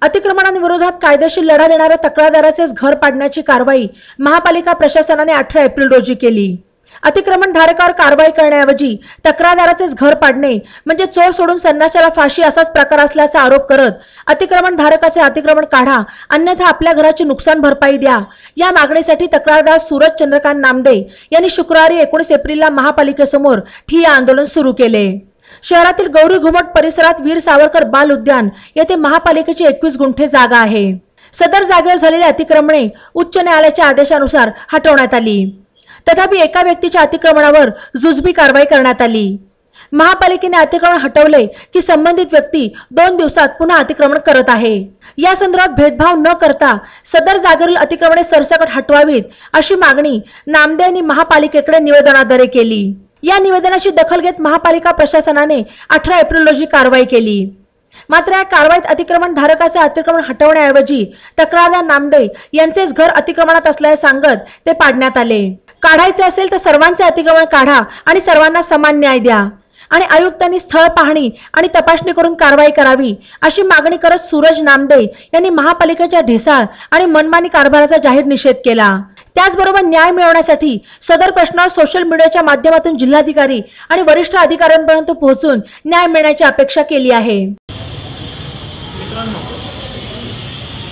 अतिक्रमणांविरोधात कायदेशीर लढा देणाऱ्या तक्रारदाराचेच घर पाडण्याची कारवाई महापालिका प्रशासनाने 18 एप्रिल रोजी केली। अतिक्रमण धारकावर कारवाई करण्याऐवजी तक्रारदाराचेच घर पाडणे म्हणजे चोर सोडून संन्याशाला फाशी असाच प्रकार असल्याचा आरोप करत अतिक्रमण धारकाचे अतिक्रमण काढा, अन्यथा आपल्या घराची नुकसान भरपाई द्या या मागणीसाठी तक्रारदार सूरज चंद्रकांत नामदे यांनी शुक्रवारी 19 एप्रिलला महापालिकेसमोर ठिय्या आंदोलन सुरू केले। शहरातील गौरी घुमट परिसरात वीर सावरकर बाल उद्यान येथे महापालिकेची 21 गुंठे जागा आहे। सदर जागेवर झालेली अतिक्रमणे उच्च न्यायालयाच्या आदेशानुसार हटवण्यात आली। तथापि एका व्यक्तीच्या अतिक्रमणावर जुजबी कारवाई करण्यात आली। महापालिकेने अतिक्रमण हटवले की संबंधित व्यक्ती 2 दिवसात पुन्हा अतिक्रमण करत आहे। या संदर्भात भेदभाव न करता सदर जागेवरील अतिक्रमणे सरसकट हटवावीत अशी मागणी नामदे यांनी महापालिकेकडे निवेदनाद्वारे केली। या निवेदनाची दखल घेत महापालिका प्रशासनाने 18 एप्रिल रोजी कारवाई केली। मात्र या कारवाईत अतिक्रमण धारकाचे अतिक्रमण हटवण्याऐवजी तक्रारदार नामदे यांचेच घर अतिक्रमणात असल्याचे सांगत ते पाडण्यात आले। काढायचे असेल तर सर्वांचे अतिक्रमण काढा आणि सर्वांना समान न्याय द्या आणि आयुक्तांनी स्थळ पाहणी आणि तपासणी करून कारवाई करावी अशी मागणी करत सूरज नामदे यांनी महापालिकेच्या ढिसाळ आणि मनमानी कारभाराचा जाहीर निषेध केला। त्याचबरोबर न्याय मिळवण्यासाठी सदर प्रश्नावर सोशल मीडियाच्या माध्यमातून जिल्हाधिकारी आणि वरिष्ठ अधिकाऱ्यांपर्यंत पोहोचून न्याय मिळण्याची अपेक्षा केली आहे। मित्रांनो,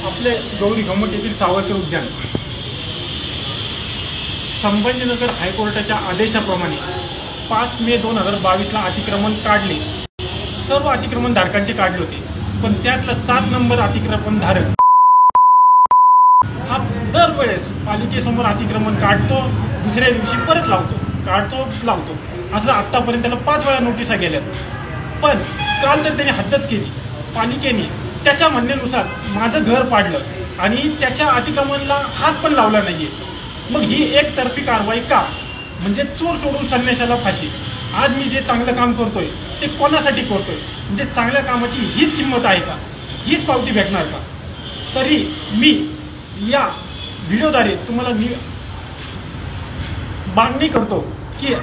आपले गौरी घुमट येथील सावरकर उद्यान संभाजीनगर हायकोर्टाच्या आदेशाप्रमाणे 5 मे 2022ला अतिक्रमण काढले। सर्व अतिक्रमण धारकांचे काढले होते, पण त्यातला 7 नंबर अतिक्रमण धारक हा दरवेळेस पालिकेसमोर अतिक्रमण काढतो, दुसऱ्या दिवशी परत लावतो, काढतो लावतो, असं आतापर्यंत त्याला 5 वेळा नोटिसा गेल्यात। पण काल तर त्याने हद्दच केली। पालिकेने त्याच्या म्हणण्यानुसार माझं घर पाडलं आणि त्याच्या अतिक्रमणाला हात पण लावला नाहीये। मग ही एकतर्फी कारवाई का? म्हणजे चोर सोडून संन्याशाला फाशी। आज मी जे चांगलं काम करतोय ते कोणासाठी करतोय? म्हणजे चांगल्या कामाची हीच किंमत आहे का? हीच पावती भेटणार का? तरी मी या व्हिडिओद्वारे तुम्हाला मागणी करतो की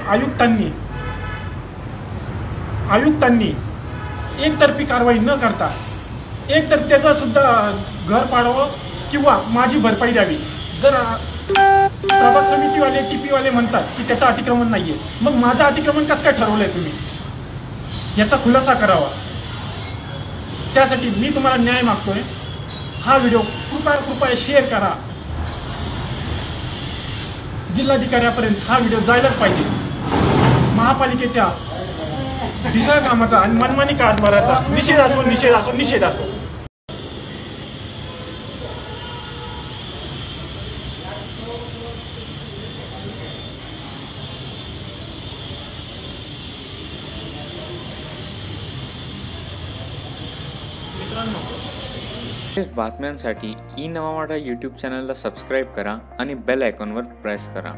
आयुक्तांनी एकतर्फी कारवाई न करता एक तर त्याचा सुद्धा घर पाडावं किंवा माझी भरपाई द्यावी। जर प्रभाग समितीवाले टीपीवाले म्हणतात की त्याचं अतिक्रमण नाहीये, मग माझं अतिक्रमण कसं काय ठरवलंय तुम्ही? याचा खुलासा करावा। त्यासाठी मी तुम्हाला न्याय मागतोय। हा व्हिडिओ कृपया शेअर करा। जिल्हाधिकाऱ्यापर्यंत हा व्हिडिओ जायलाच पाहिजे। महापालिकेच्या ढिसाळ कामाचा आणि मनमानी कारभाराचा निषेध असो, निषेध असो, निषेध असो। बातम्यांसाठी ई नवा मराठा यूट्यूब चॅनलला सबस्क्राईब करा आणि बेल आयकॉनवर प्रेस करा।